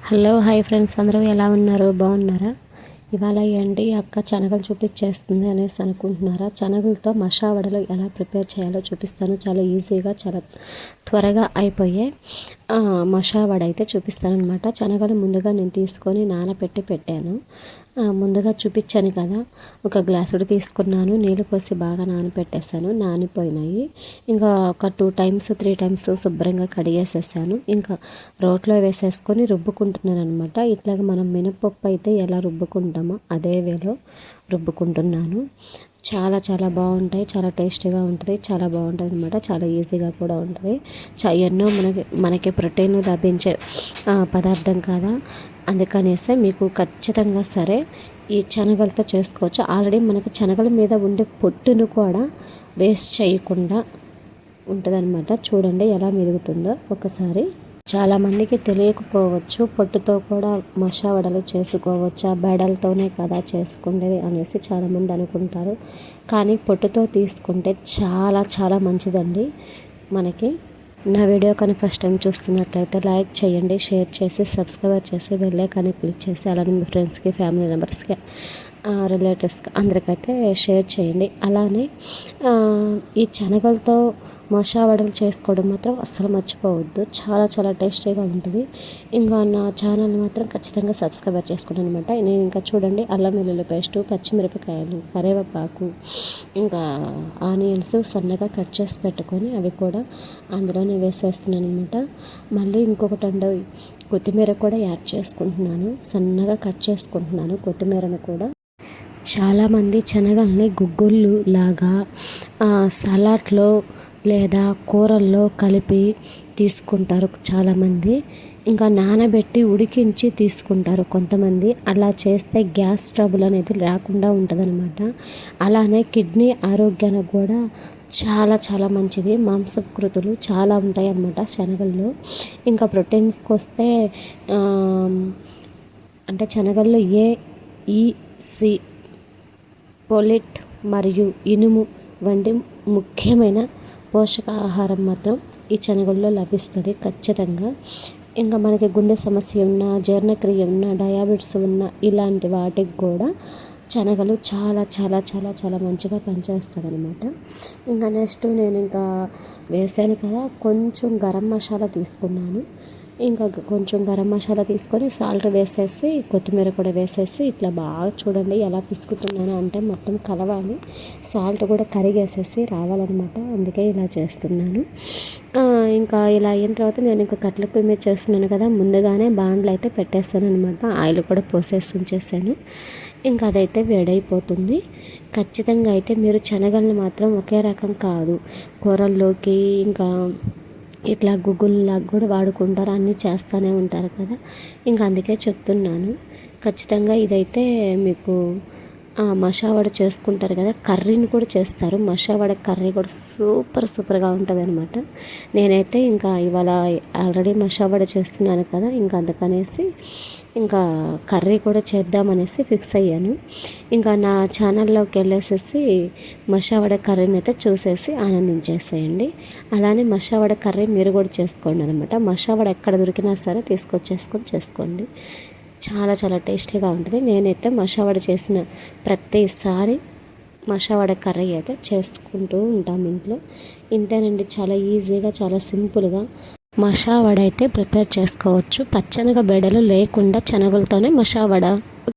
Hello hi friends, అందరూ ఎలా ఉన్నారు? బాగున్నారా? ఇవాళ ఏంటి అక్క శనగలు చూపించేస్తుంది అనేసి అనుకుంటున్నారా? శనగలతో మషా వడలు ఎలా ప్రిపేర్ చేయాలో చూపిస్తాను. చాలా ఈజీగా, చాలా త్వరగా అయిపోయే మషా వడ అయితే చూపిస్తాను అనమాట. శనగలు ముందుగా నేను తీసుకొని నానబెట్టి పెట్టాను. ముందుగా చూపించాను కదా, ఒక గ్లాసుడు తీసుకున్నాను, నీళ్ళు పోసి బాగా నానబెట్టేసాను. నానిపోయినాయి. ఇంకా ఒక 2 టైమ్స్ 3 టైమ్స్ శుభ్రంగా కడిగేసేసాను. ఇంకా రోట్లో వేసేసుకొని రుబ్బుకుంటున్నాను అనమాట. ఇట్లాగ మనం మినపప్పు అయితే ఎలా రుబ్బుకుంటామో అదే వేలో రుబ్బుకుంటున్నాను. చాలా చాలా బాగుంటాయి, చాలా టేస్టీగా ఉంటుంది, చాలా బాగుంటుంది అనమాట. చాలా ఈజీగా కూడా ఉంటుంది. ఎన్నో మనకి ప్రోటీన్ లభించే పదార్థం కదా, అందుకనేసే మీకు ఖచ్చితంగా సరే ఈ శనగలతో చేసుకోవచ్చు. ఆల్రెడీ మనకి శనగల మీద ఉండే పొట్టును కూడా వేస్ట్ చేయకుండా ఉంటుందన్నమాట. చూడండి ఎలా మెరుగుతుందో ఒకసారి. చాలామందికి తెలియకపోవచ్చు, పొట్టుతో కూడా మషా వడలు చేసుకోవచ్చు, ఆ బెడలతోనే కదా చేసుకుండేది అనేసి చాలామంది అనుకుంటారు. కానీ పొట్టుతో తీసుకుంటే చాలా చాలా మంచిదండి మనకి. నా వీడియో కానీ ఫస్ట్ టైం చూస్తున్నట్లయితే లైక్ చేయండి, షేర్ చేసి సబ్స్క్రైబ్ చేసి బెల్ ఐకాన్ని క్లిక్ చేసి అలానే మీ ఫ్రెండ్స్కి, ఫ్యామిలీ మెంబర్స్కి, రిలేటివ్స్కి అందరికైతే షేర్ చేయండి. అలానే ఈ శనగలతో మషా వడలు చేసుకోవడం మాత్రం అస్సలు మర్చిపోవద్దు. చాలా చాలా టేస్టీగా ఉంటుంది. ఇంకా నా ఛానల్ మాత్రం ఖచ్చితంగా సబ్స్క్రైబ్ చేసుకోండి అనమాట. నేను ఇంకా చూడండి, అల్లం వెల్లుల్లి పేస్టు, పచ్చిమిరపకాయలు, కరివేపాకు, ఇంకా ఆనియన్స్ సన్నగా కట్ చేసి పెట్టుకొని అవి కూడా అందులోనే వేసేస్తున్నాను అనమాట. మళ్ళీ ఇంకొకటి కొత్తిమీర కూడా యాడ్ చేసుకుంటున్నాను, సన్నగా కట్ చేసుకుంటున్నాను కొత్తిమీరను కూడా. చాలామంది శనగల్ని గుగ్గుళ్ళు లాగా సలాడ్లో లేదా కూరల్లో కలిపి తీసుకుంటారు చాలామంది. ఇంకా నానబెట్టి ఉడికించి తీసుకుంటారు కొంతమంది. అలా చేస్తే గ్యాస్ ట్రబుల్ అనేది రాకుండా ఉంటుందన్నమాట. అలానే కిడ్నీ ఆరోగ్యానికి కూడా చాలా చాలా మంచిది. మాంసకృతులు చాలా ఉంటాయి అన్నమాట శనగల్లో. ఇంకా ప్రోటీన్స్కి వస్తే అంటే శనగల్లో AEC, ఫోలేట్ మరియు ఇనుము వంటి ముఖ్యమైన పోషకాహారం మాత్రం ఈ శనగల్లో లభిస్తుంది ఖచ్చితంగా. ఇంకా మనకి గుండె సమస్య ఉన్నా, జీర్ణక్రియ ఉన్నా, డయాబెటిస్ ఉన్నా, ఇలాంటి వాటికి కూడా శనగలు చాలా చాలా చాలా చాలా మంచిగా పనిచేస్తుంది అనమాట. ఇంకా నెక్స్ట్ నేను ఇంకా వేసాను కదా, కొంచెం గరం మసాలా తీసుకున్నాను. ఇంకా కొంచెం గరం మసాలా తీసుకొని సాల్ట్ వేసేసి, కొత్తిమీర కూడా వేసేసి ఇట్లా బాగా చూడండి ఎలా పిసుకుతున్నాను అంటే మొత్తం కలవాలి, సాల్ట్ కూడా కరిగేసేసి రావాలన్నమాట. అందుకే ఇలా చేస్తున్నాను. ఇంకా ఇలా అయిన తర్వాత నేను ఇంకా కట్ల పొయ్యి మీద చేస్తున్నాను కదా, ముందుగానే బాండ్లు అయితే పెట్టేస్తాను అనమాట. ఆయిల్ కూడా పోసేసి ఉంచేసాను. ఇంకా అదైతే వేడైపోతుంది. ఖచ్చితంగా అయితే మీరు శనగలను మాత్రం ఒకే రకం కాదు, కూరల్లోకి ఇంకా ఇట్లా గుగ్గుల్లాగా కూడా వాడుకుంటారు, అన్నీ చేస్తూనే ఉంటారు కదా. ఇంకా అందుకే చెప్తున్నాను. ఖచ్చితంగా ఇదైతే మీకు మషా వడ చేసుకుంటారు కదా, కర్రీని కూడా చేస్తారు. మషా వడ కర్రీ కూడా సూపర్గా ఉంటుంది అనమాట. నేనైతే ఇంకా ఇవాళ ఆల్రెడీ మషా వడ చేస్తున్నాను కదా, ఇంకా అందుకనేసి ఇంకా కర్రీ కూడా చేద్దామనేసి ఫిక్స్ అయ్యాను. ఇంకా నా ఛానల్లోకి వెళ్ళేసేసి మషా వడ కర్రీని అయితే చూసేసి ఆనందించేసేయండి. అలానే మషా వడ కర్రీ మీరు కూడా చేసుకోండి అనమాట. మషా వడ ఎక్కడ దొరికినా సరే తీసుకొచ్చేసుకొని చేసుకోండి. చాలా చాలా టేస్టీగా ఉంటుంది. నేనైతే మషా వడ చేసిన ప్రతిసారి మషా వడ కర్రీ అయితే చేసుకుంటూ ఉంటాం ఇంట్లో. ఇంతేనండి, చాలా ఈజీగా, చాలా సింపుల్గా మషా వడ అయితే ప్రిపేర్ చేసుకోవచ్చు. పచ్చనగ బెడలు లేకుండా శనగలతోనే మషా వడ